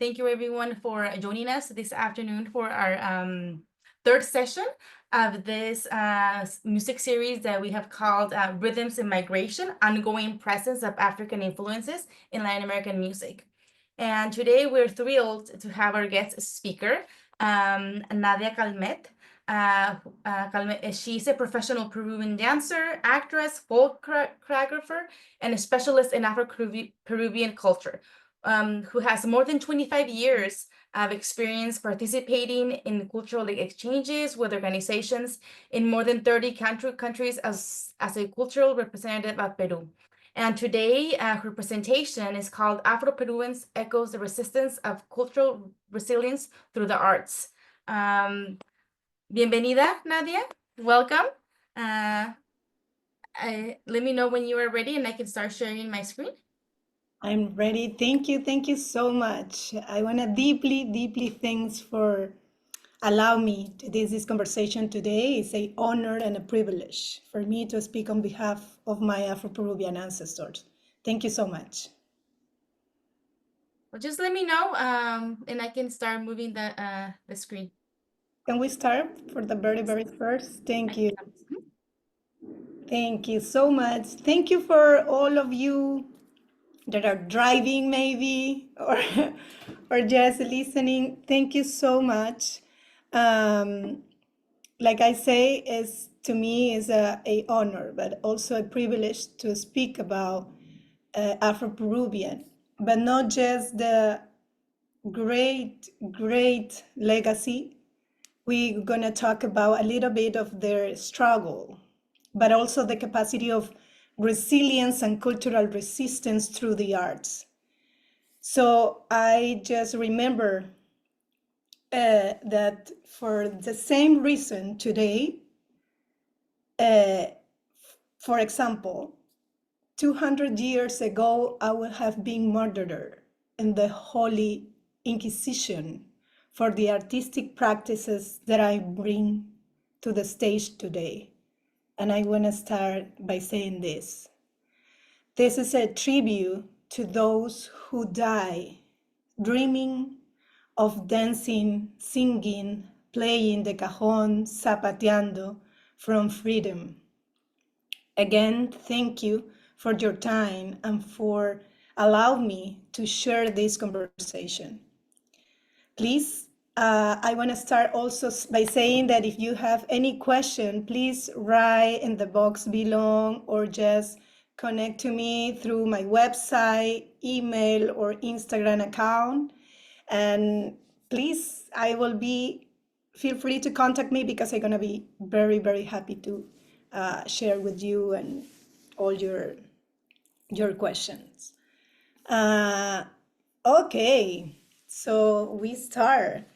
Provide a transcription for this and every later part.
Thank you everyone for joining us this afternoon for our third session of this music series that we have called Rhythms in Migration, Ongoing Presence of African Influences in Latin American Music. And today we're thrilled to have our guest speaker, Nadia Calmet. She's a professional Peruvian dancer, actress, folk choreographer, and a specialist in Afro-Peruvian culture, who has more than 25 years of experience participating in cultural exchanges with organizations in more than 30 countries as a cultural representative of Peru. And today, her presentation is called Afro-Peruvians Echoes the Resistance of Cultural Resilience Through the Arts. Bienvenida, Nadia. Welcome. Let me know when you are ready and I can start sharing my screen. I'm ready. Thank you. Thank you so much. I want to deeply thanks for allow me to this conversation today. It's an honor and a privilege for me to speak on behalf of my Afro-Peruvian ancestors. Thank you so much. Well, just let me know and I can start moving the screen. Can we start for the very first? Thank you. Thank you so much. Thank you for all of you that are driving maybe or just listening. Thank you so much. Like I say, is to me is a honor, but also a privilege to speak about Afro-Peruvian, but not just the great legacy. We're gonna talk about a little bit of their struggle, but also the capacity of resilience and cultural resistance through the arts. So I just remember that for the same reason today, for example, 200 years ago, I would have been murdered in the Holy Inquisition for the artistic practices that I bring to the stage today. And I want to start by saying this. This is a tribute to those who die dreaming of dancing, singing, playing the cajón, zapateando from freedom. Again, thank you for your time and for allowing me to share this conversation. Please, I want to start also by saying that if you have any question, please write in the box below or just connect to me through my website, email, or Instagram account. And please, feel free to contact me because I'm going to be very happy to share with you and all your questions. Okay, so we start.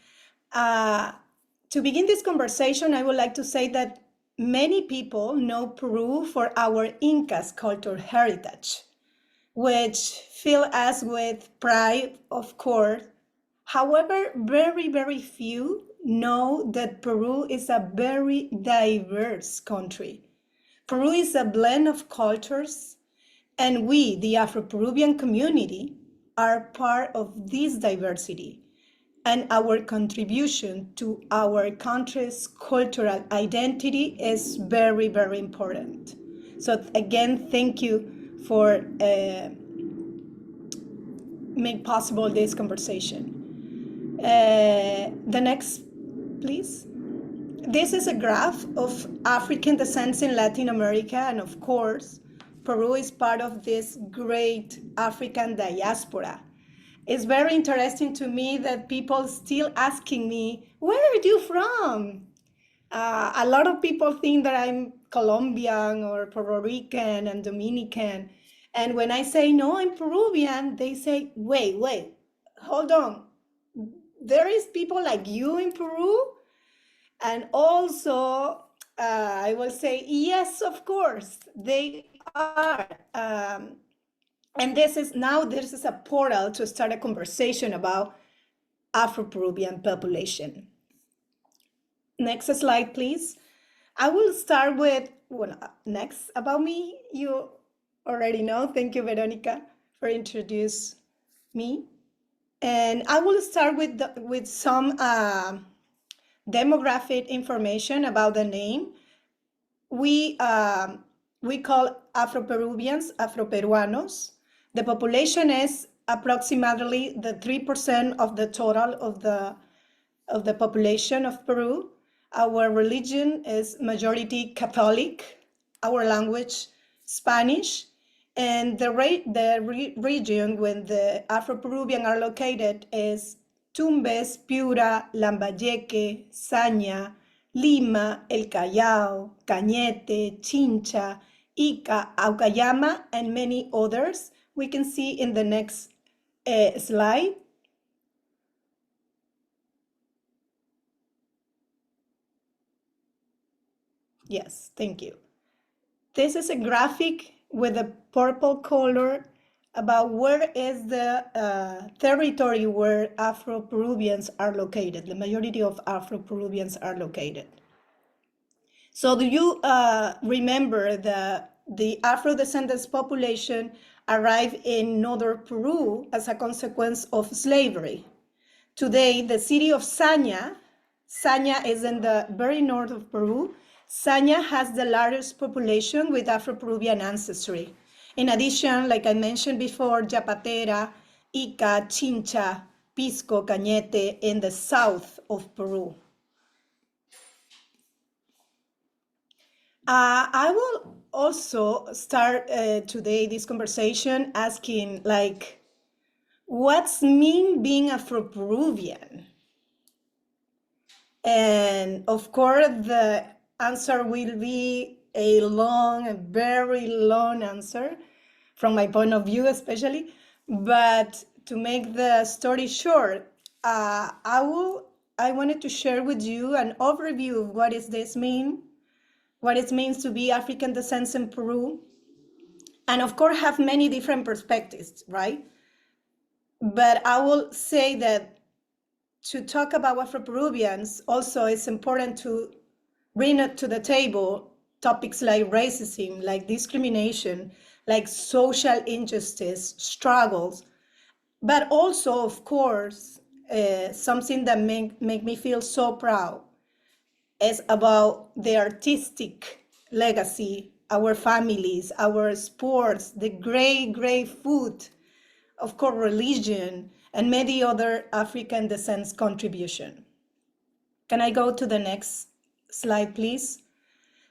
To begin this conversation, I would like to say that many people know Peru for our Incas cultural heritage, which fill us with pride, of course. However, very few know that Peru is a very diverse country. Peru is a blend of cultures, and we, the Afro-Peruvian community, are part of this diversity, and our contribution to our country's cultural identity is very important. So again, thank you for make possible this conversation. The next, please. This is a graph of African descents in Latin America, and of course, Peru is part of this great African diaspora. It's very interesting to me that people still asking me, where are you from? A lot of people think that I'm Colombian or Puerto Rican and Dominican. And when I say, no, I'm Peruvian, they say, wait, hold on. There is people like you in Peru? And also, I will say, yes, of course, they are. And this is a portal to start a conversation about Afro-Peruvian population. Next slide, please. I will start with, next about me, you already know. Thank you, Veronica, for introducing me. And I will start with some demographic information about the name. We call Afro-Peruvians Afro-Peruanos. The population is approximately the 3% of the total of the population of Peru. Our religion is majority Catholic, our language Spanish, and the region where the Afro-Peruvian are located is Tumbes, Piura, Lambayeque, Saña, Lima, El Callao, Cañete, Chincha, Ica, Aucayama, and many others. We can see in the next slide. Yes, thank you. This is a graphic with a purple color about where is the territory where Afro-Peruvians are located. The majority of Afro-Peruvians are located. So do you remember the Afro-descendants population arrived in northern Peru as a consequence of slavery? Today, the city of Saña is in the very north of Peru. Saña has the largest population with Afro-Peruvian ancestry. In addition, like I mentioned before, Yapatera, Ica, Chincha, Pisco, Cañete in the south of Peru. I will also start today this conversation asking, like, what's mean being Afro-Peruvian? And of course, the answer will be a very long answer from my point of view, especially. But to make the story short, I wanted to share with you an overview of what it means to be African descent in Peru, and of course have many different perspectives, right? But I will say that to talk about Afro-Peruvians, also it's important to bring it to the table topics like racism, like discrimination, like social injustice, struggles, but also, of course, something that make me feel so proud is about the artistic legacy, our families, our sports, the great food, of course, religion, and many other African descent contribution. Can I go to the next slide, please?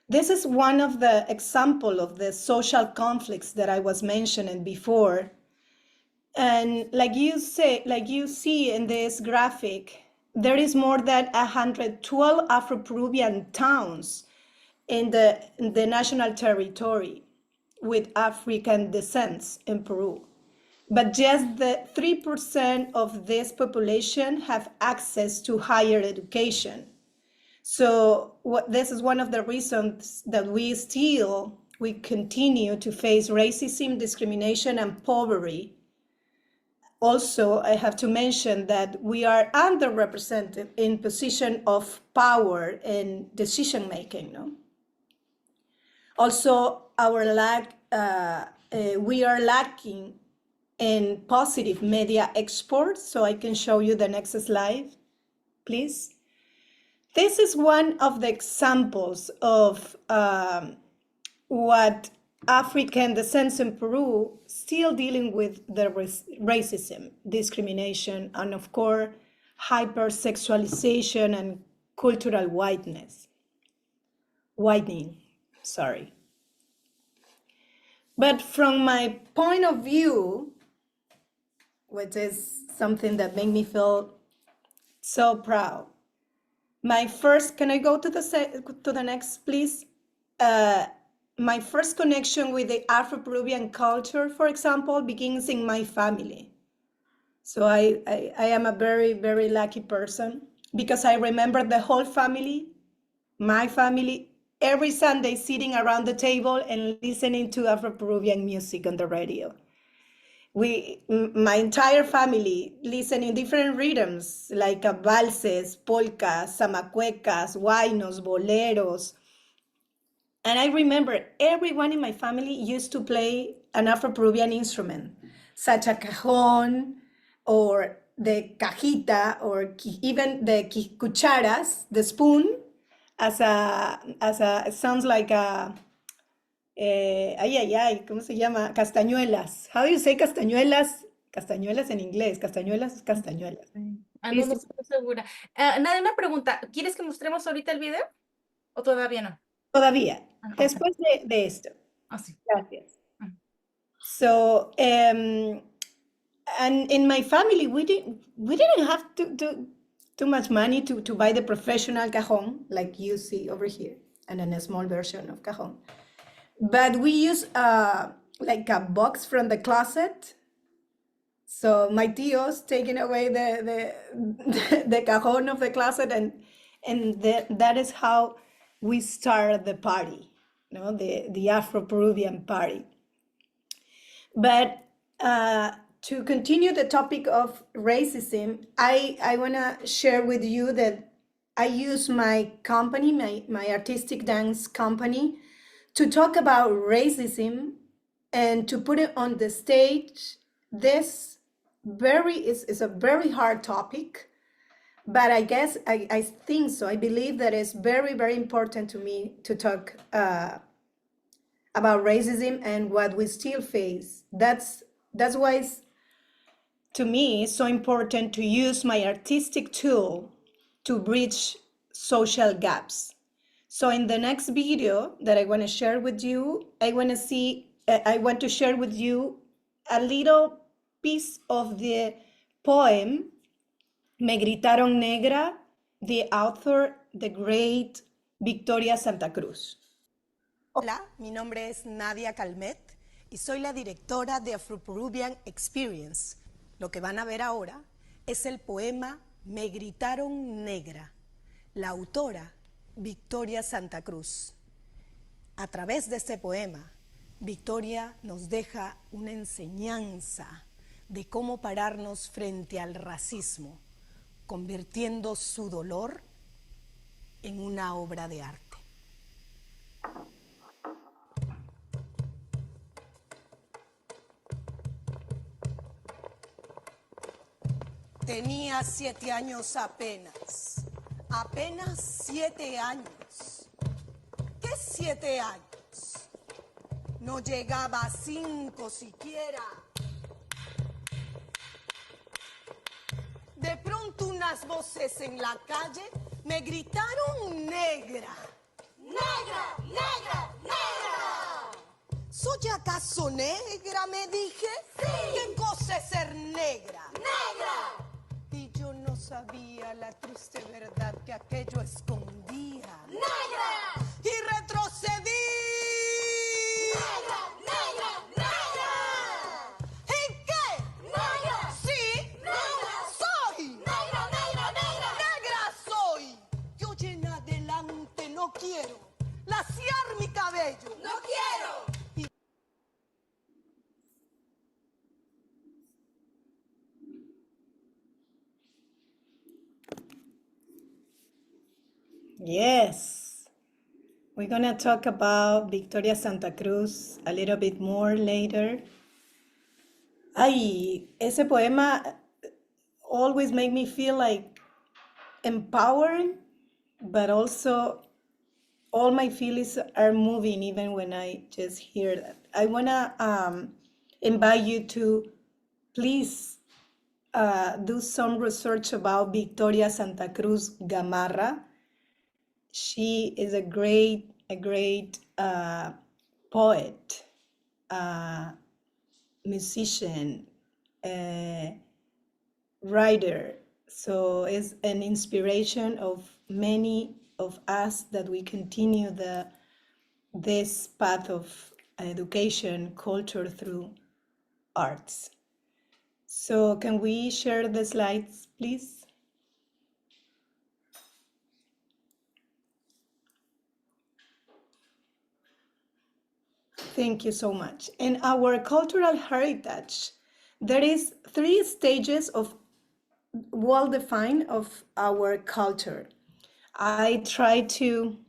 This is one of the example of the social conflicts that I was mentioning before. And like you see in this graphic, there is more than 112 Afro-Peruvian towns in the national territory with African descent in Peru. But just the 3% of this population have access to higher education. So this is one of the reasons that we continue to face racism, discrimination, and poverty. Also, I have to mention that we are underrepresented in position of power and decision making. No? Also, we are lacking in positive media exports. So I can show you the next slide, please. This is one of the examples of what African descent in Peru still dealing with the racism, discrimination, and of course, hypersexualization and cultural whitening, sorry. But from my point of view, which is something that made me feel so proud, can I go to the next, please? My first connection with the Afro-Peruvian culture, for example, begins in my family. So I am a very, very lucky person because I remember the whole family, my family, every Sunday sitting around the table and listening to Afro-Peruvian music on the radio. My entire family listening different rhythms like valses, polkas, zamacuecas, huaynos, boleros. And I remember everyone in my family used to play an Afro-Peruvian instrument, such a cajón or the cajita or even the cucharas, the spoon, as a, it sounds like a, ¿cómo se llama? Castañuelas. How do you say castañuelas? Castañuelas en inglés, castañuelas, castañuelas. Ah, Sí, no, no sí, estoy segura. Nadia, una pregunta. ¿Quieres que mostremos ahorita el video? ¿O todavía no? todavía. Ah, ok. Después de esto. Ah, sí. Gracias. Ah. So, and in my family, we didn't have too much money to buy the professional cajón like you see over here, and then a small version of cajón. But we use like a box from the closet. So my tios taking away the cajón of the closet, and that is how we started the party, the Afro-Peruvian party. But to continue the topic of racism, I want to share with you that I use my company, my artistic dance company, to talk about racism and to put it on the stage. This is a very hard topic, but I guess I think so. I believe that it's very, very important to me to talk about racism and what we still face. That's why it's, to me, it's so important to use my artistic tool to bridge social gaps. So in the next video that I want to share with you, I want to share with you a little piece of the poem Me gritaron negra, the author, the great Victoria Santa Cruz. Hola, mi nombre es Nadia Calmet y soy la directora de Afro-Peruvian Experience. Lo que van a ver ahora es el poema Me gritaron negra, la autora Victoria Santa Cruz. A través de este poema, Victoria nos deja una enseñanza de cómo pararnos frente al racismo, convirtiendo su dolor en una obra de arte. Tenía 7 años apenas 7 años. ¿Qué 7 años? No llegaba a 5 siquiera. De pronto unas voces en la calle me gritaron negra. ¡Negra, negra, negra! ¿Soy acaso negra?, me dije. ¡Sí! ¿Qué cosa es ser negra? ¡Negra! Y yo no sabía la triste verdad que aquello escondía. ¡Negra! Y retrocedí. ¡Negra, negra, negra! ¿En qué? ¡Negra! Sí, negra soy. ¡Negra, negra, negra! ¡Negra soy! Y hoy en adelante no quiero laciar mi cabello. ¡No quiero! Yes, we're gonna talk about Victoria Santa Cruz a little bit more later. Ay, ese poema always make me feel like empowered, but also all my feelings are moving even when I just hear that. I wanna invite you to please do some research about Victoria Santa Cruz Gamarra. She is a great poet, musician, writer. So it's an inspiration of many of us that we continue this path of education, culture through arts. So can we share the slides, please? Thank you so much. In our cultural heritage, there is 3 stages of well-defined of our culture. I try to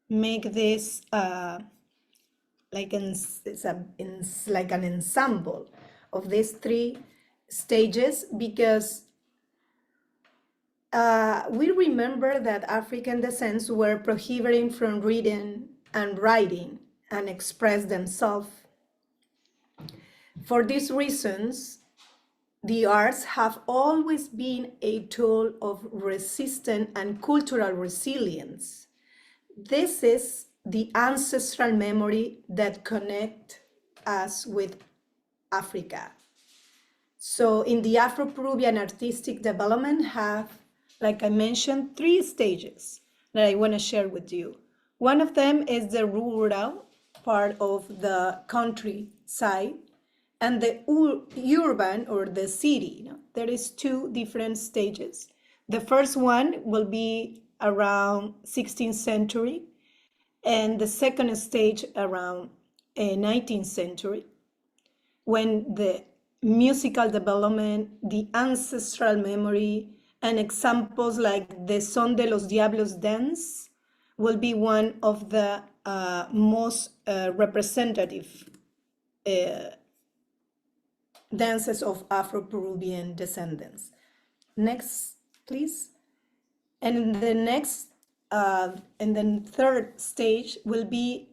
make this like an ensemble of these 3 stages because we remember that African descents were prohibited from reading and writing and express themselves. For these reasons, the arts have always been a tool of resistance and cultural resilience. This is the ancestral memory that connects us with Africa. So in the Afro-Peruvian artistic development have, like I mentioned, 3 stages that I want to share with you. One of them is the rural part of the countryside and the urban or the city. There is 2 different stages. The first one will be around 16th century and the second stage around 19th century, when the musical development, the ancestral memory, and examples like the Son de los Diablos dance will be one of the most representative dances of Afro-Peruvian descendants. Next, please. And the next, and then third stage will be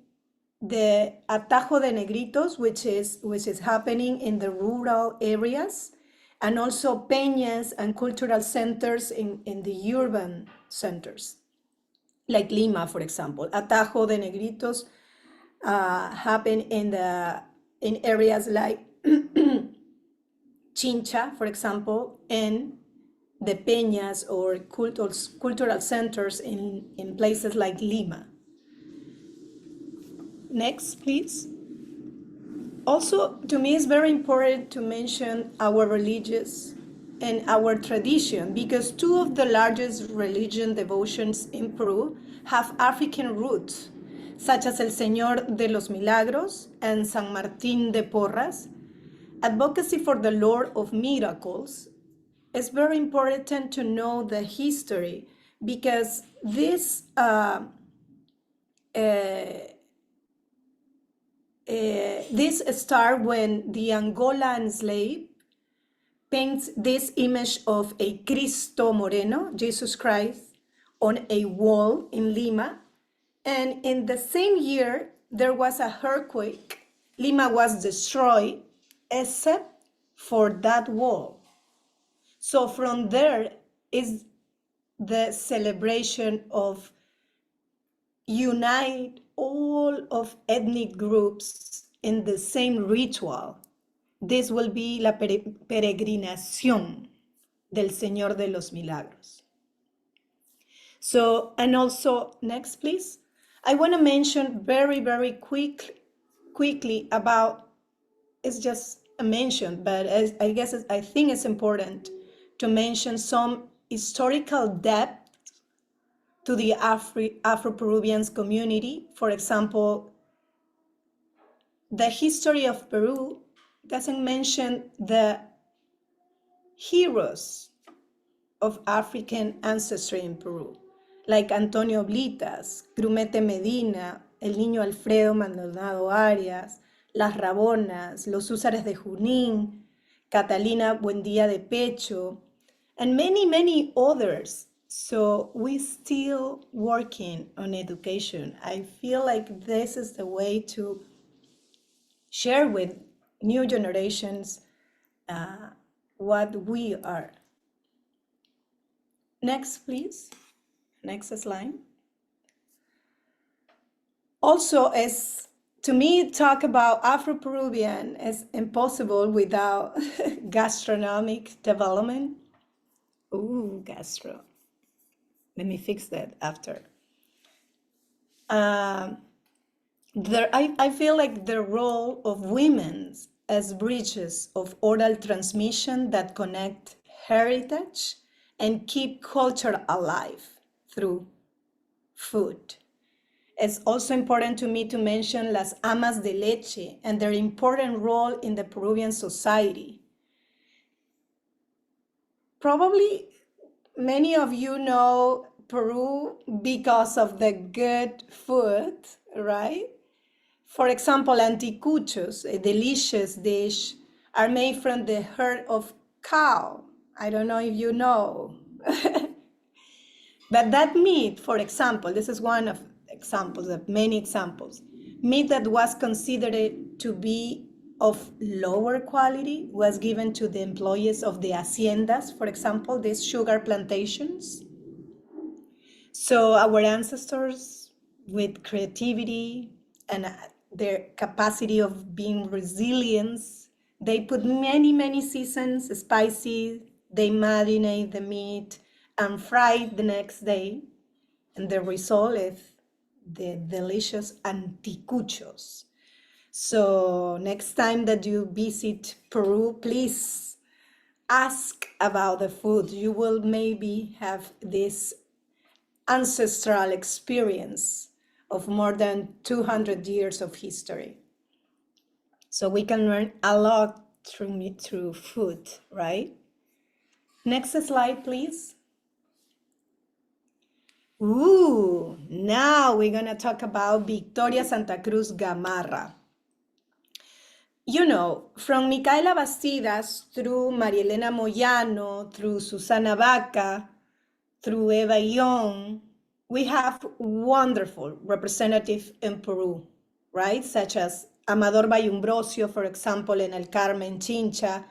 the Atajo de Negritos, which is happening in the rural areas, and also peñas and cultural centers in the urban centers, like Lima, for example. Atajo de Negritos happen in areas like Chincha, for example, and the peñas or cultural centers in places like Lima. Next, please. Also, to me, it's very important to mention our religious and our tradition, because 2 of the largest religion devotions in Peru have African roots, such as El Señor de los Milagros and San Martín de Porras. Advocacy for the Lord of Miracles. It's very important to know the history, because this starts when the Angolan slave paints this image of a Cristo Moreno, Jesus Christ, on a wall in Lima. And in the same year, there was a earthquake. Lima was destroyed, except for that wall. So from there is the celebration of unite all of ethnic groups in the same ritual. This will be la peregrinación del Señor de los Milagros. So, and also, next please. I want to mention very, very quickly about, it's just a mention, but I think it's important to mention some historical depth to the Afro-Peruvians community. For example, the history of Peru doesn't mention the heroes of African ancestry in Peru, like Antonio Blitas, Grumete Medina, El Niño Alfredo Maldonado Arias, Las Rabonas, Los Húsares de Junín, Catalina Buendía de Pecho, and many, many others. So we're still working on education. I feel like this is the way to share with new generations what we are. Next, please. Next slide. Also, as to me, talk about Afro-Peruvian is impossible without gastronomic development. Ooh, gastro. Let me fix that after. I feel like the role of women as bridges of oral transmission that connect heritage and keep culture alive through food. It's also important to me to mention las amas de leche and their important role in the Peruvian society. Probably many of you know Peru because of the good food, right? For example, anticuchos, a delicious dish, are made from the herd of cow. I don't know if you know. But that meat, for example, this is one of examples of many examples, meat that was considered to be of lower quality was given to the employees of the haciendas, for example, these sugar plantations. So our ancestors, with creativity and their capacity of being resilient, they put many seasons, spices, they marinate the meat and fry it the next day. And the result is the delicious anticuchos. So next time that you visit Peru, please ask about the food. You will maybe have this ancestral experience of more than 200 years of history. So we can learn a lot through food, right? Next slide, please. Ooh, now we're gonna talk about Victoria Santa Cruz Gamarra. You know, from Micaela Bastidas through María Elena Moyano, through Susana Vaca, through Eva Young, we have wonderful representatives in Peru, right? Such as Amador Bayumbrosio, for example, in El Carmen, Chincha,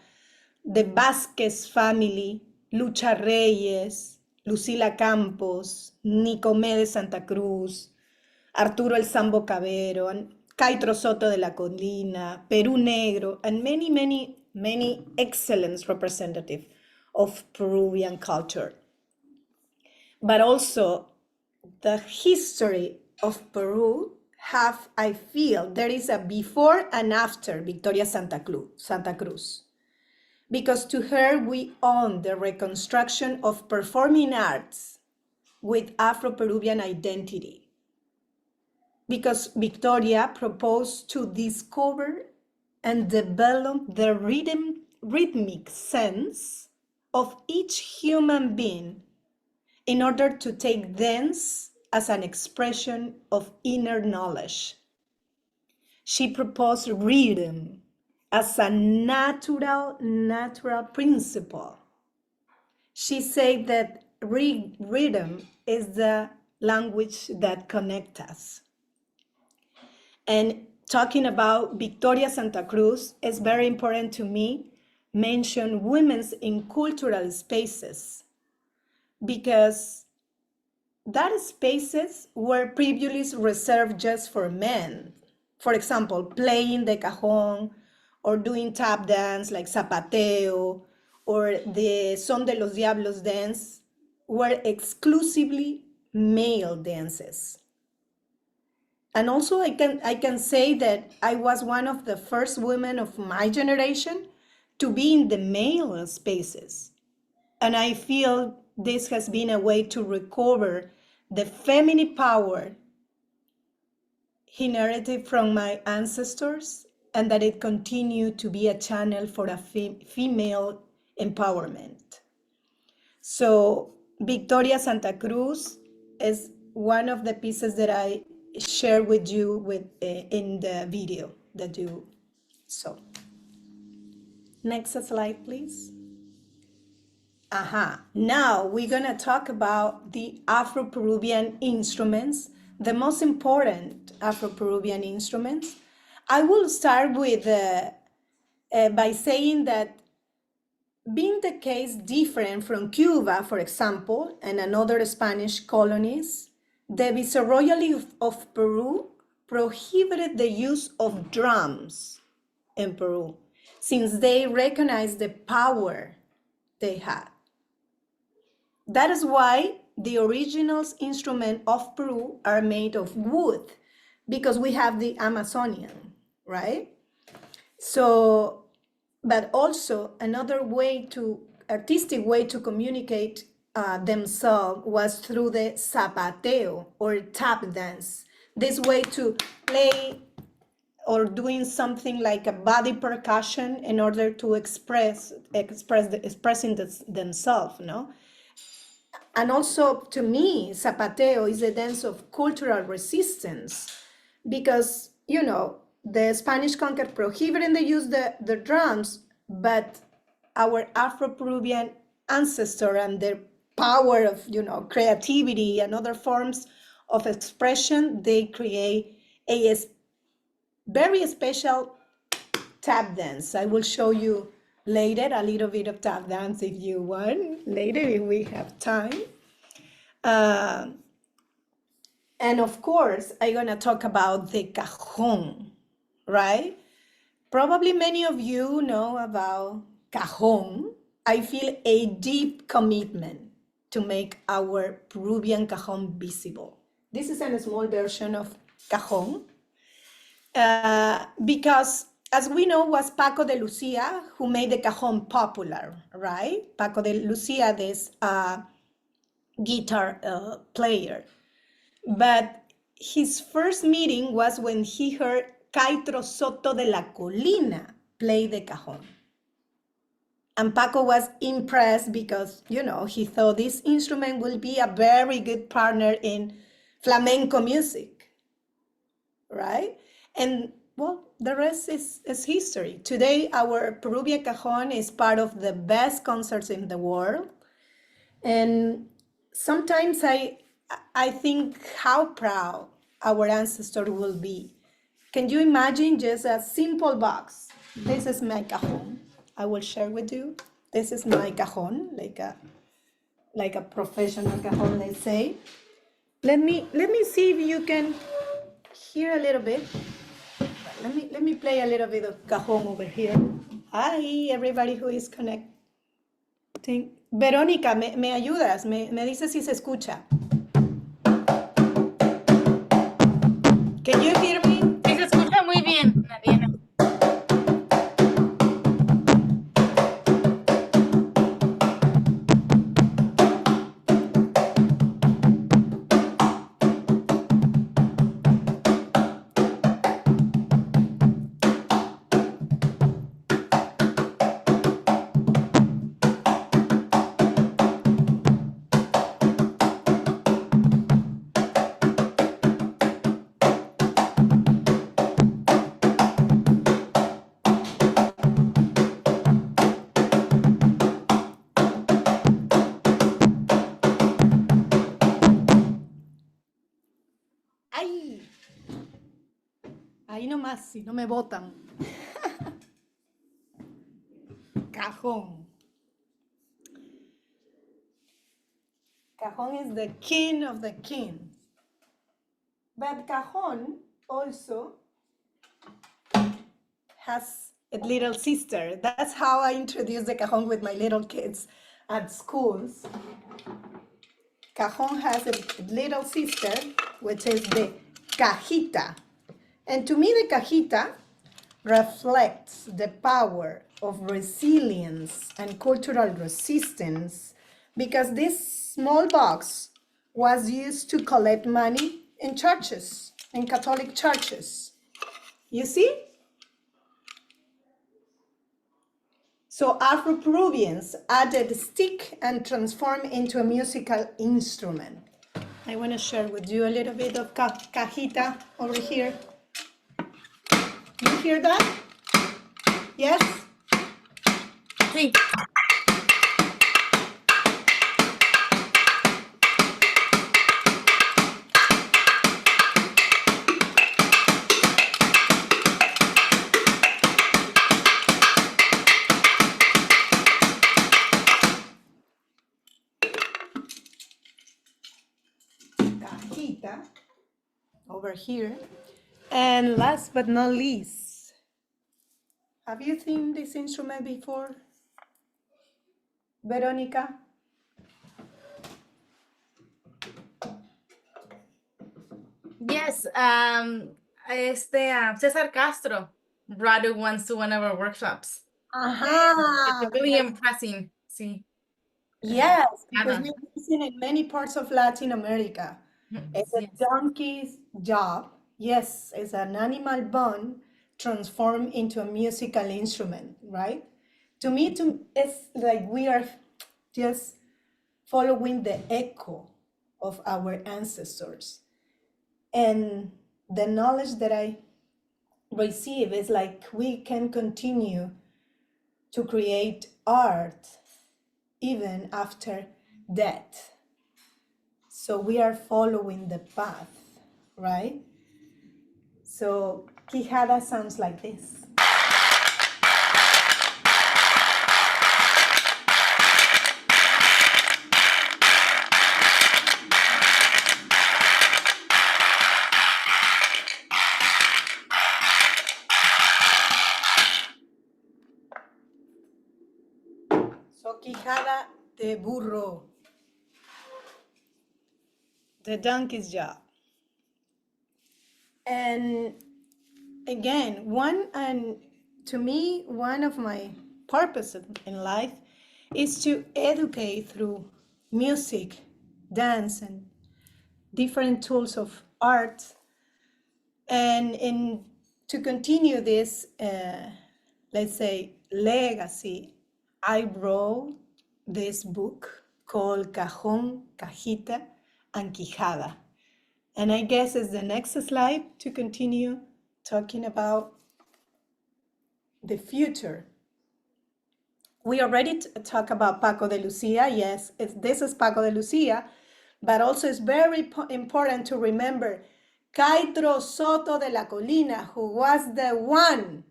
the Vázquez family, Lucha Reyes, Lucila Campos, Nicomé de Santa Cruz, Arturo El Sambo Cabero, and Caitro Soto de la Colina, Perú Negro, and many excellent representatives of Peruvian culture. But also the history of Peru I feel there is a before and after Victoria Santa Cruz. Because to her, we own the reconstruction of performing arts with Afro-Peruvian identity. Because Victoria proposed to discover and develop the rhythmic sense of each human being in order to take dance as an expression of inner knowledge. She proposed rhythm as a natural principle. She said that rhythm is the language that connects us. And talking about Victoria Santa Cruz, it's very important to me mention women in cultural spaces, because that spaces were previously reserved just for men. For example, playing the cajón or doing tap dance like zapateo or the Son de los Diablos dance were exclusively male dances. And also I can say that I was one of the first women of my generation to be in the male spaces. And I feel this has been a way to recover the feminine power inherited from my ancestors, and that it continued to be a channel for a female empowerment. So Victoria Santa Cruz is one of the pieces that I share with you in the video that you saw. Next slide, please. Now we're gonna talk about the Afro-Peruvian instruments, the most important Afro-Peruvian instruments. I will start with by saying that being the case different from Cuba, for example, and another Spanish colonies, the Viceroyalty of Peru prohibited the use of drums in Peru, since they recognized the power they had. That is why the original instruments of Peru are made of wood, because we have the Amazonian, right? So, but also another artistic way to communicate themselves was through the zapateo or tap dance. This way to play or doing something like a body percussion in order to expressing themselves, no? And also, to me, zapateo is a dance of cultural resistance, because, you know, the Spanish conquered prohibiting the use the drums, but our Afro-Peruvian ancestor and their power of, creativity and other forms of expression, they create a very special tap dance. I will show you later a little bit of tap dance if you want, later if we have time. And of course, I'm gonna talk about the cajón, right? Probably many of you know about cajón. I feel a deep commitment to make our Peruvian cajón visible. This is a small version of cajón because, as we know, was Paco de Lucia who made the cajón popular, right? Paco de Lucia, this guitar player. But his first meeting was when he heard Caitro Soto de la Colina play the cajón. And Paco was impressed because, he thought this instrument will be a very good partner in flamenco music, right? And well, the rest is history. Today, our Peruvian cajon is part of the best concerts in the world. And sometimes I think how proud our ancestors will be. Can you imagine just a simple box? This is my cajon. I will share with you. This is my cajon, like a professional cajon, let's say. Let me see if you can hear a little bit. Let me play a little bit of cajón over here. Hi, everybody who is connecting. Verónica, ¿me ayudas? Me dices si se escucha. Can you hear me? Sí, se escucha muy bien, Nadia. ¡Ay! Ahí nomás, si no me botan. Cajón. Cajón is the king of the kings. But cajón also has a little sister. That's how I introduce the cajón with my little kids at schools. Cajón has a little sister, which is the cajita. And to me, the cajita reflects the power of resilience and cultural resistance because this small box was used to collect money in churches, in Catholic churches. You see? So Afro-Peruvians added stick and transformed into a musical instrument. I want to share with you a little bit of cajita over here. You hear that? Yes? Sí. Cajita over here. And last but not least, have you seen this instrument before? Veronica? Yes, Cesar Castro brought it once to one of our workshops. It's really impressive. Sí. Yes, because we're using it in many parts of Latin America. It's a donkey's job. Yes, it's an animal bone transformed into a musical instrument, right? To me, it's like we are just following the echo of our ancestors. And the knowledge that I receive is like we can continue to create art even after death. So we are following the path, right? So quijada sounds like this. So quijada de burro, the donkey's job. And again, to me, one of my purposes in life is to educate through music, dance, and different tools of art. And to continue this, let's say, legacy, I wrote this book called Cajón, Cajita, and Quijada. And I guess it's the next slide to continue talking about the future. We already talked about Paco de Lucia. Yes, this is Paco de Lucia, but also it's very important to remember Caitro Soto de la Colina, who was the one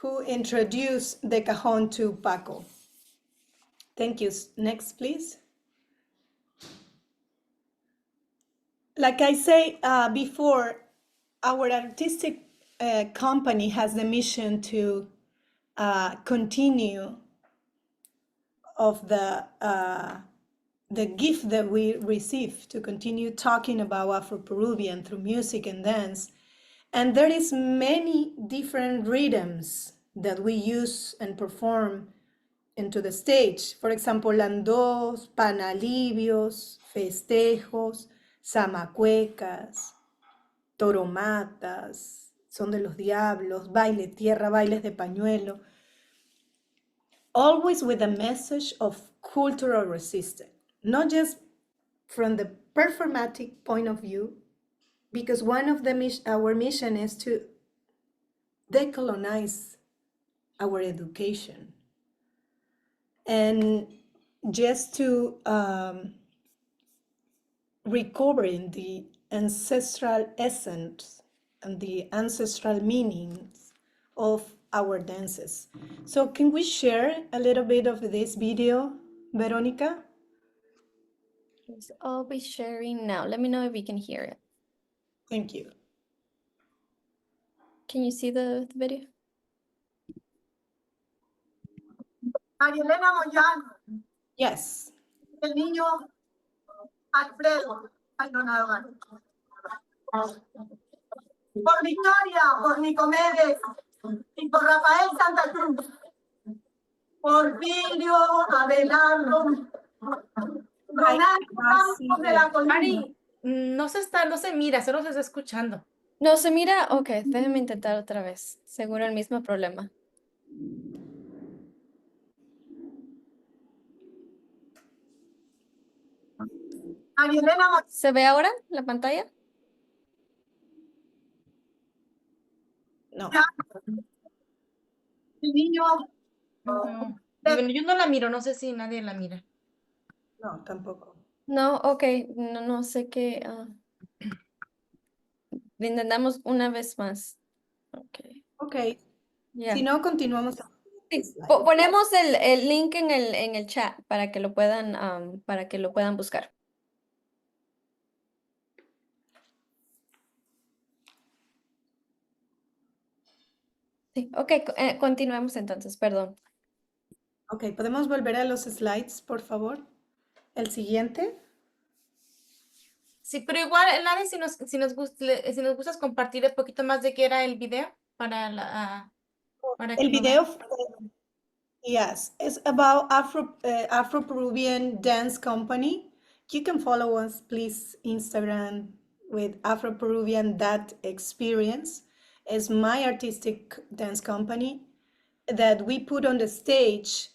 who introduced the cajón to Paco. Thank you. Next, please. Like I say before, our artistic company has the mission to continue of the gift that we receive, to continue talking about Afro-Peruvian through music and dance. And there is many different rhythms that we use and perform into the stage. For example, landos, panalibios, festejos, zamacuecas, toromatas, son de los diablos, baile tierra, bailes de pañuelo. Always with a message of cultural resistance, not just from the performatic point of view, because one of our mission is to decolonize our education and just to recovering the ancestral essence and the ancestral meanings of our dances. So can we share a little bit of this video, Veronica? Yes, I'll be sharing now. Let me know if you can hear it. Thank you. Can you see the video? María Elena Moyano, Yes. el niño Alfredo, ay no nada más. Por Victoria, por Nicomedes y por Rafael Santa Cruz, por Filio, Abelardo, Ronaldo Campos de la Colina. Ari, no se mira, solo se está escuchando. No se mira. Ok, déjenme intentar otra vez. Seguro el mismo problema. María Elena Moyano, ¿Se ve ahora la pantalla? No. el niño Ujú. Bueno, yo no la miro, no sé si nadie la mira. No, tampoco. No, ok. No sé qué. Lo intentamos una vez más. Ok. Ok. Ya. Si no, continuamos. Sí, ponemos el link en el chat para que lo puedan buscar. Sí, ok, continuemos entonces, perdón. Ok, ¿podemos volver a los slides, por favor? El siguiente. Sí, pero igual, Nadia, si nos gustas compartir un poquito más de qué era el video para que El lo video, vean. yes, it's about Afro-Peruvian dance company. You can follow us, please, Instagram with Afro-Peruvian that experience. It's my artistic dance company that we put on the stage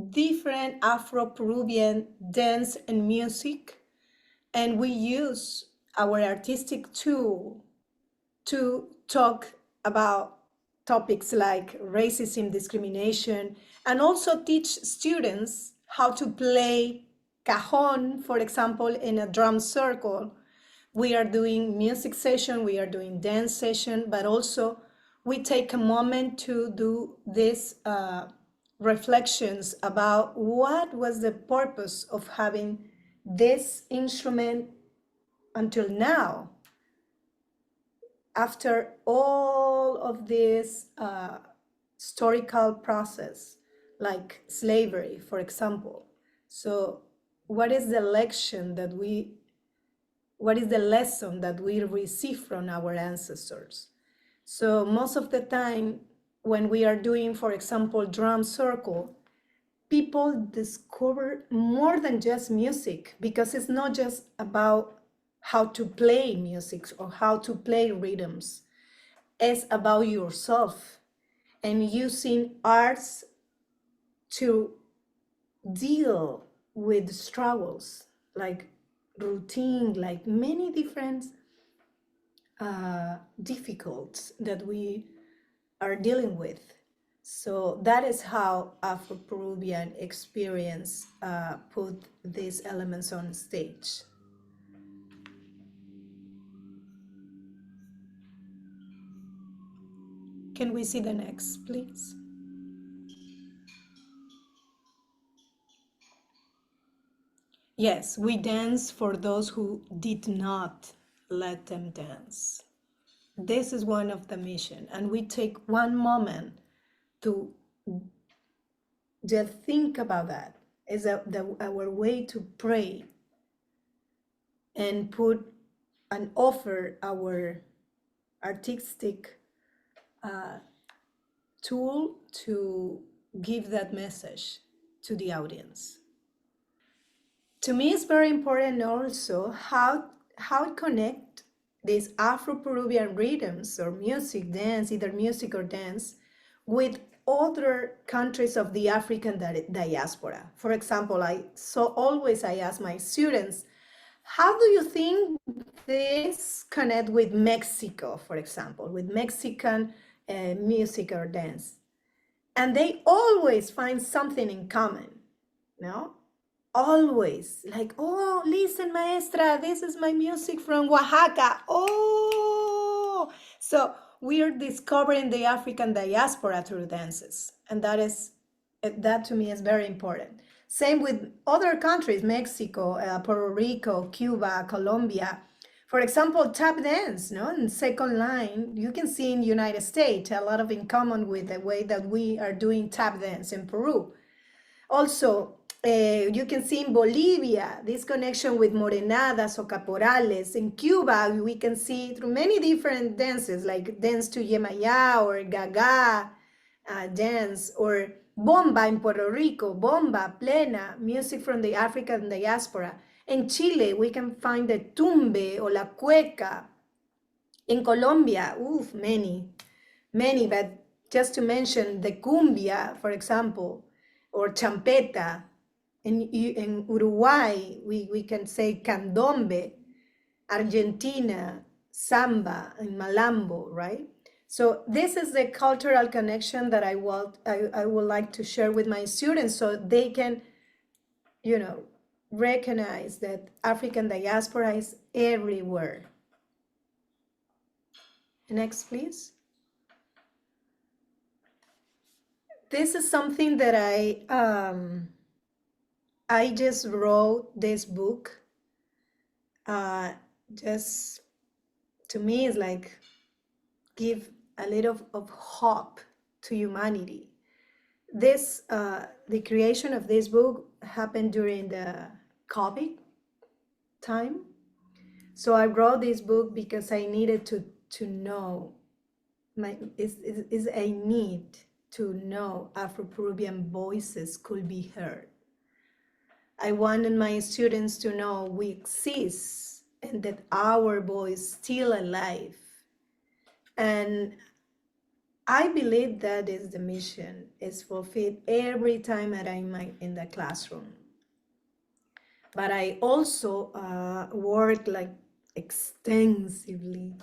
different Afro-Peruvian dance and music, and we use our artistic tool to talk about topics like racism, discrimination, and also teach students how to play cajón, for example, in a drum circle, we are doing music session, we are doing dance session, but also we take a moment to do these reflections about what was the purpose of having this instrument until now, after all of this historical process, like slavery, for example. So what is the lesson that we receive from our ancestors? So most of the time when we are doing, for example, drum circle, people discover more than just music, because it's not just about how to play music or how to play rhythms. It's about yourself and using arts to deal with struggles, like routine, like many different difficulties that we are dealing with. So that is how Afro-Peruvian experience put these elements on stage. Can we see the next, please? Yes, we dance for those who did not let them dance. This is one of the mission, and we take one moment to just think about that. Is our way to pray and put and offer our artistic tool to give that message to the audience. To me, it's very important also how connect these Afro-Peruvian rhythms or music, dance, either music or dance, with other countries of the African diaspora. For example, I ask my students, how do you think this connect with Mexico, for example, with Mexican music or dance? And they always find something in common, no? Always, like, oh, listen, maestra, this is my music from Oaxaca. Oh, so we are discovering the African diaspora through dances, and that to me is very important. Same with other countries, Mexico, Puerto Rico, Cuba, Colombia. For example, tap dance, no, in second line, you can see in United States a lot of in common with the way that we are doing tap dance in Peru. Also, you can see in Bolivia, this connection with morenadas or caporales. In Cuba, we can see through many different dances, like dance to Yemaya or Gaga dance, or bomba in Puerto Rico, bomba, plena, music from the African diaspora. In Chile, we can find the tumbe or la cueca. In Colombia, many, but just to mention the cumbia, for example, or champeta. In Uruguay, we can say candombe. Argentina, samba, and malambo, right? So this is the cultural connection that I would like to share with my students, so they can, recognize that African diaspora is everywhere. Next, please. This is something that I just wrote this book. Just to me, it's like give a little of hope to humanity. This the creation of this book happened during the COVID time. So I wrote this book because I needed to know is a need to know Afro-Peruvian voices could be heard. I wanted my students to know we exist and that our voice is still alive. And I believe that is the mission, is fulfilled every time that I'm in the classroom. But I also work like extensively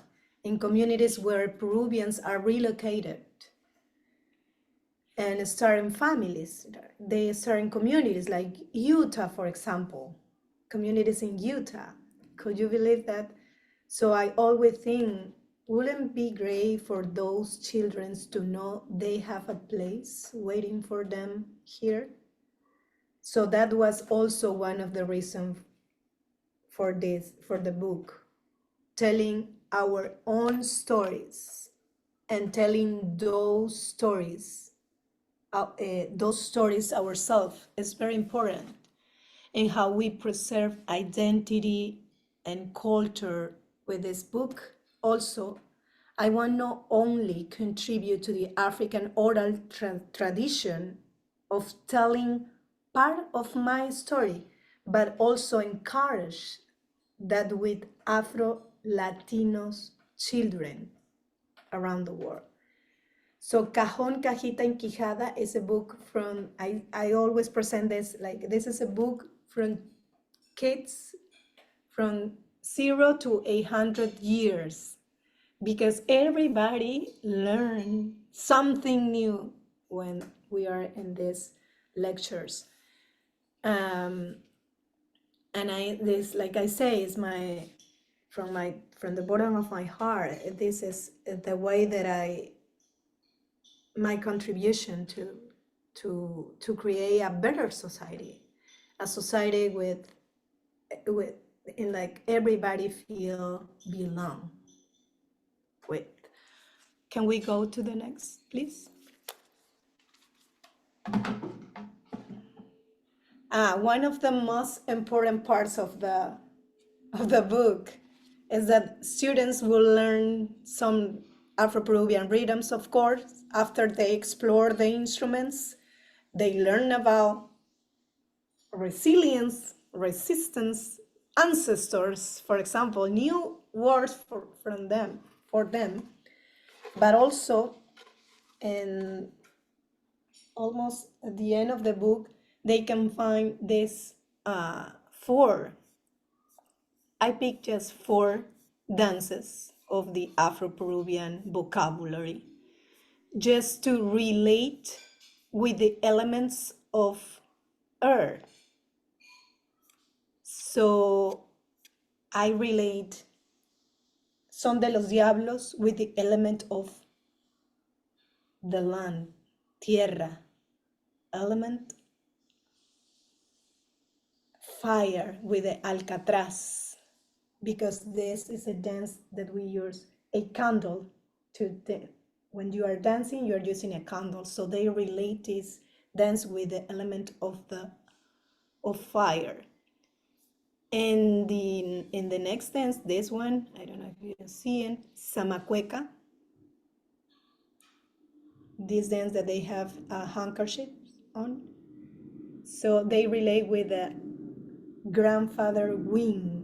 in communities where Peruvians are relocated. and start in families. They start in communities like Utah, for example, communities in Utah. Could you believe that? So I always think, wouldn't it be great for those children to know they have a place waiting for them here? So that was also one of the reasons for the book, telling our own stories and telling those stories ourselves is very important in how we preserve identity and culture with this book. Also, I want not only contribute to the African oral tradition of telling part of my story, but also encourage that with Afro-Latinos children around the world. So Cajón, Cajita, and Quijada is a book from, I always present this, like this is a book from kids from 0 to 100 years, because everybody learn something new when we are in these lectures. And this, like I say, is from the bottom of my heart. This is the way that my contribution to create a better society, a society with in like everybody feel belong with. Can we go to the next, please? One of the most important parts of the book is that students will learn some Afro-Peruvian rhythms, of course. After they explore the instruments, they learn about resilience, resistance, ancestors, for example, new words for them, but also in almost at the end of the book, they can find this I picked just 4 dances of the Afro-Peruvian vocabulary, just to relate with the elements of earth. So I relate Son de los Diablos with the element of the land, tierra, element, fire with the Alcatraz, because this is a dance that we use a candle to when you are dancing, you're using a candle. So they relate this dance with the element of fire. And in the next dance, this one, I don't know if you can see it, Samacueca. This dance that they have handkerchiefs on. So they relate with the grandfather wind.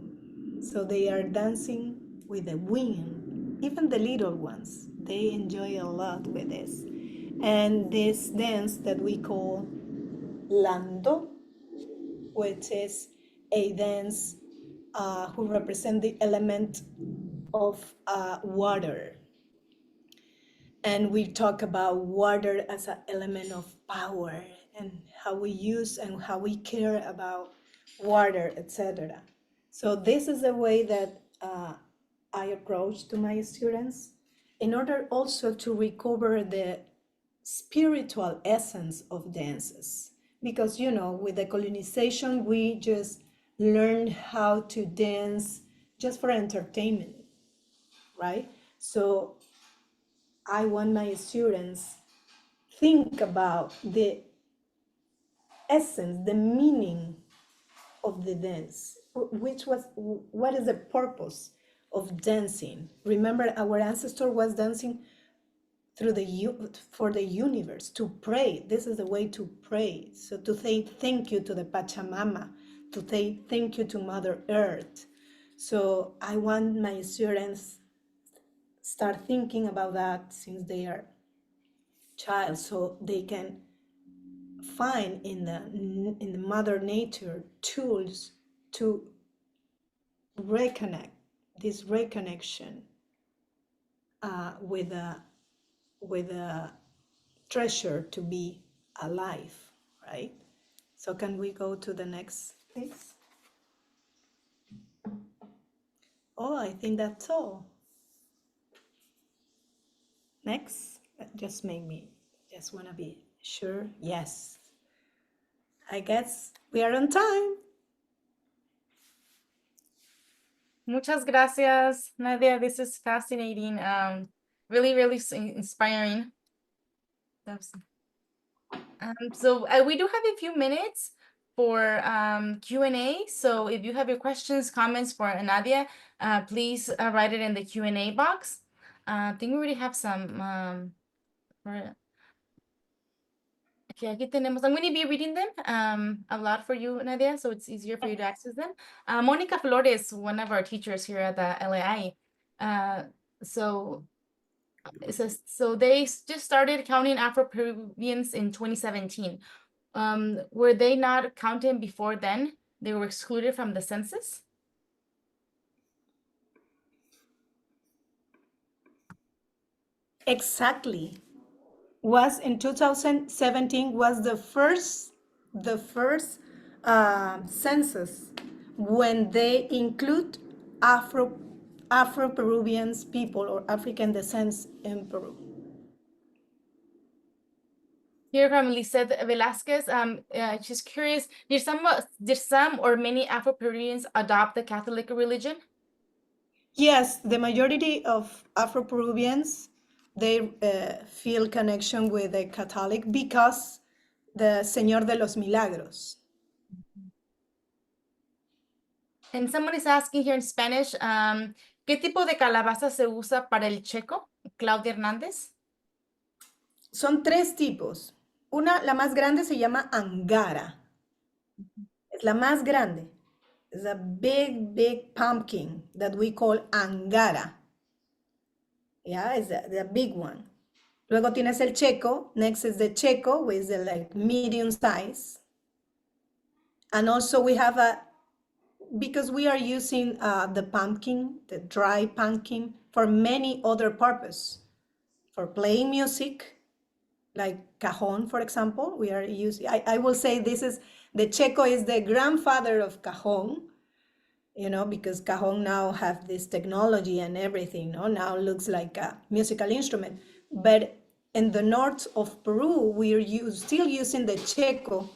So they are dancing with the wind. Even the little ones, they enjoy a lot with this. And this dance that we call Lando, which is a dance who represent the element of water. And we talk about water as an element of power and how we use and how we care about water, etc. So this is the way that I approach to my students in order also to recover the spiritual essence of dances. Because, you know, with the colonization, we just learn how to dance just for entertainment, right? So I want my students think about the essence, the meaning of the dance, what is the purpose of dancing? Remember, our ancestor was dancing for the universe, to pray. This is the way to pray. So to say thank you to the Pachamama, to say thank you to Mother Earth. So I want my students start thinking about that since they are child, so they can find in the Mother Nature tools to reconnect, this reconnection with treasure to be alive, right? So can we go to the next, please? Oh, I think that's all. Next, just make me, just want to be sure. Yes, I guess we are on time. Muchas gracias, Nadia. This is fascinating. Really, really inspiring. So we do have a few minutes for Q&A. So if you have your questions, comments for Nadia, please write it in the Q&A box. I think we already have some. Okay, aquí tenemos. I'm going to be reading them out loud for you, Nadia, so it's easier for you to access them. Monica Flores, one of our teachers here at the LAI. So it says, so they just started counting Afro-Peruvians in 2017. Were they not counted before then? They were excluded from the census? Exactly. Was in 2017 was the first census when they include Afro-Peruvians people or African descent in Peru. Here from Lisette Velasquez, she's curious, did some or many Afro-Peruvians adopt the Catholic religion? Yes, the majority of Afro-Peruvians, they feel connection with the Catholic because the Señor de los Milagros. And someone is asking here in Spanish, ¿qué tipo de calabaza se usa para el checo? Claudia Hernández. Son tres tipos. Una, la más grande se llama angara. Es la más grande. It's a big, big pumpkin that we call angara. Yeah, it's the big one. Luego tienes el checo. Next is the checo, which is the like medium size. And also we have because we are using the pumpkin, the dry pumpkin, for many other purposes. For playing music, like cajón, for example, we are using, I will say this is, the checo is the grandfather of cajón, you know, because cajón now have this technology and everything, no? Now looks like a musical instrument. But in the north of Peru, we are still using the checo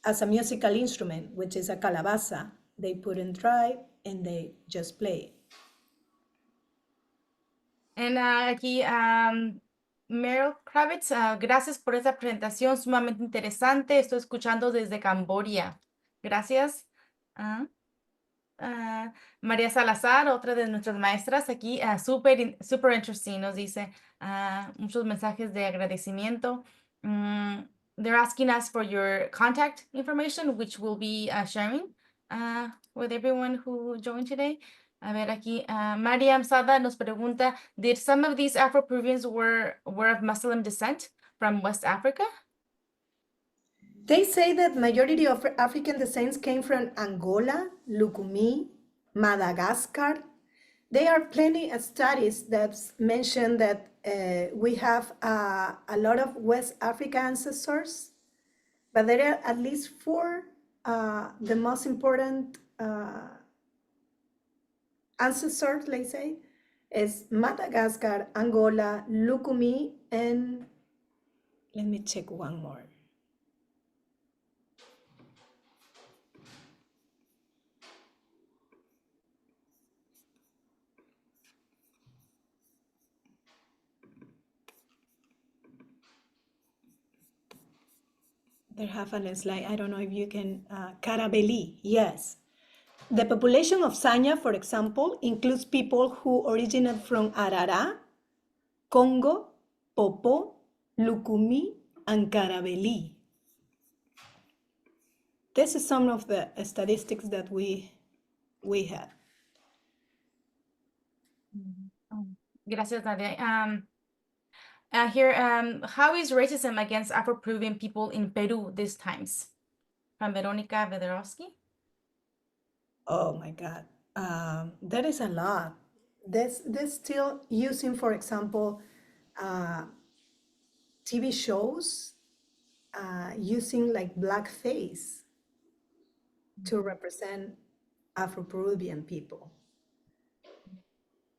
as a musical instrument, which is a calabaza. They put in dry and they just play. And aquí, Meryl Kravitz, gracias por esa presentación sumamente interesante. Estoy escuchando desde Camboya. Gracias. María Salazar, otra de nuestras maestras aquí, super interesting, nos dice muchos mensajes de agradecimiento. They're asking us for your contact information, which we'll be sharing with everyone who joined today. A ver, aquí, Mariam Sada nos pregunta, did some of these Afro-Peruvians were of Muslim descent from West Africa? They say that majority of African descents came from Angola, Lucumí, Madagascar. There are plenty of studies that mention that we have a lot of West African ancestors, but there are at least four, the most important ancestors, let's say, is Madagascar, Angola, Lucumí, and let me check one more. They have a slide, I don't know if you can, Carabelli, yes. The population of Sanya, for example, includes people who originate from Arara, Congo, Popo, Lucumí, and Carabelli. This is some of the statistics that we had. Gracias, Nadia. Here, how is racism against Afro-Peruvian people in Peru these times? From Veronica Vederowski. Oh my God, there is a lot. They're still using, for example, TV shows using like blackface to represent Afro-Peruvian people.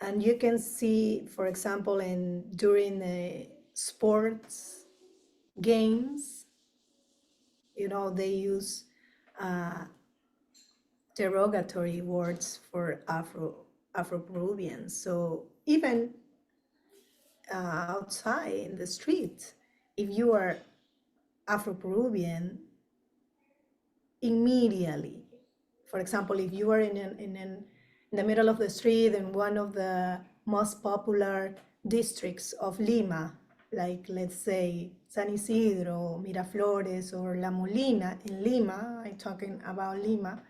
And you can see, for example, during the sports games, you know, they use derogatory words for Afro-Peruvians. So even outside in the street, if you are Afro-Peruvian, immediately, for example, if you are in the middle of the street in one of the most popular districts of Lima, like let's say San Isidro, Miraflores, or La Molina in Lima, I'm talking about Lima.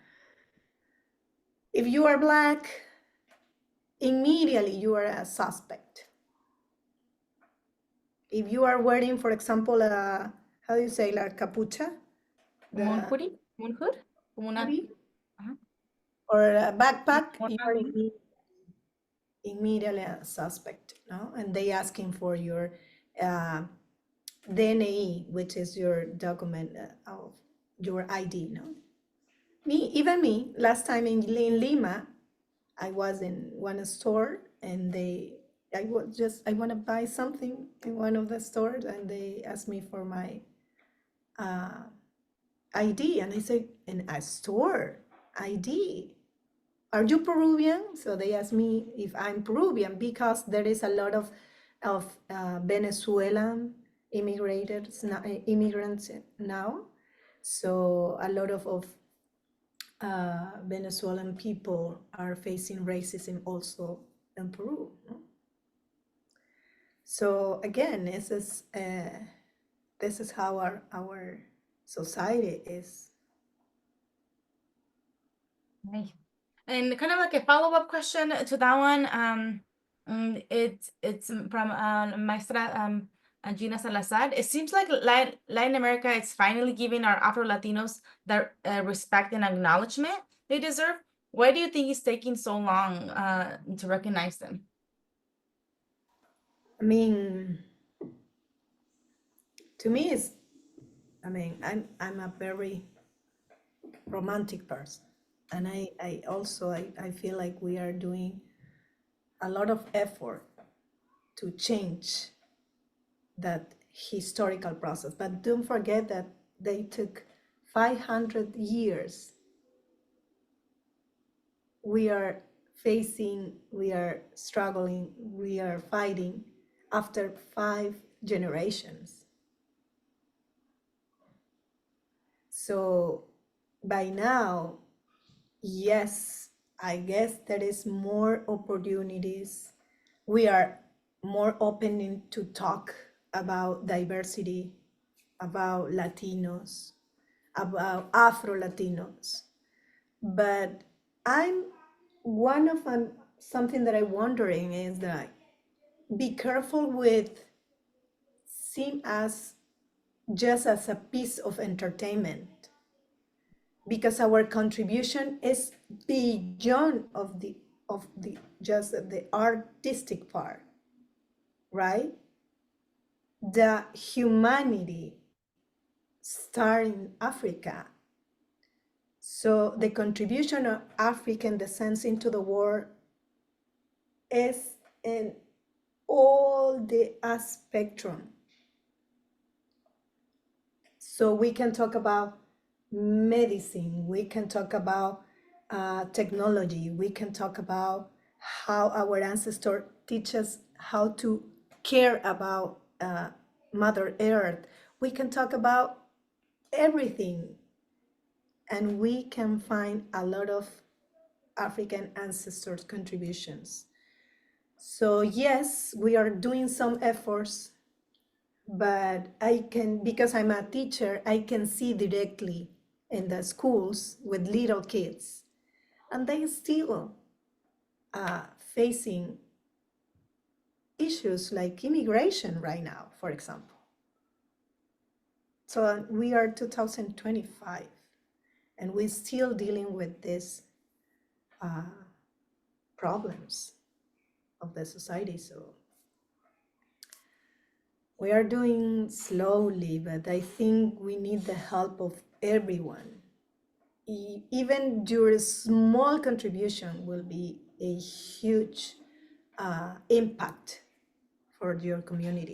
If you are Black, immediately you are a suspect. If you are wearing, for example, how do you say, la capucha? Como un hoodie, como un hood, como una. Hoodie? Ajá. Or a backpack, Como you una are hoodie. immediately a suspect, no? And they asking for your DNA, which is your document of your ID, no? Even me, last time in Lima, I was in one store and I want to buy something in one of the stores and they asked me for my ID, and I said, in a store, ID? Are you Peruvian? So they asked me if I'm Peruvian because there is a lot of Venezuelan immigrants now. So a lot of Venezuelan people are facing racism also in Peru. No? So again, this is how our society is. Nice. And kind of like a follow-up question to that one, it's from Maestra Gina Salazar. It seems like Latin America is finally giving our Afro-Latinos the respect and acknowledgement they deserve. Why do you think it's taking so long to recognize them? I mean, to me, I'm a very romantic person, and I also feel like we are doing a lot of effort to change that historical process. But don't forget that they took 500 years. We are facing, we are struggling, we are fighting after 5 generations. So by now, yes, I guess there is more opportunities. We are more open to talk about diversity, about Latinos, about Afro-Latinos. But something that I'm wondering is that be careful with seeing us just as a piece of entertainment, because our contribution is beyond of the just the artistic part, right? The humanity starts in Africa. So the contribution of African descent into the world is in all the spectrum. So we can talk about medicine, we can talk about technology, we can talk about how our ancestors teach us how to care about Mother Earth. We can talk about everything, and we can find a lot of African ancestors' contributions. So yes, we are doing some efforts, but because I'm a teacher, I can see directly in the schools with little kids, and they still facing issues like immigration right now, for example. So we are 2025, and we're still dealing with these problems of the society. So We are doing slowly, but I think we need the help of everyone. Even your small contribution will be a huge impact for your community.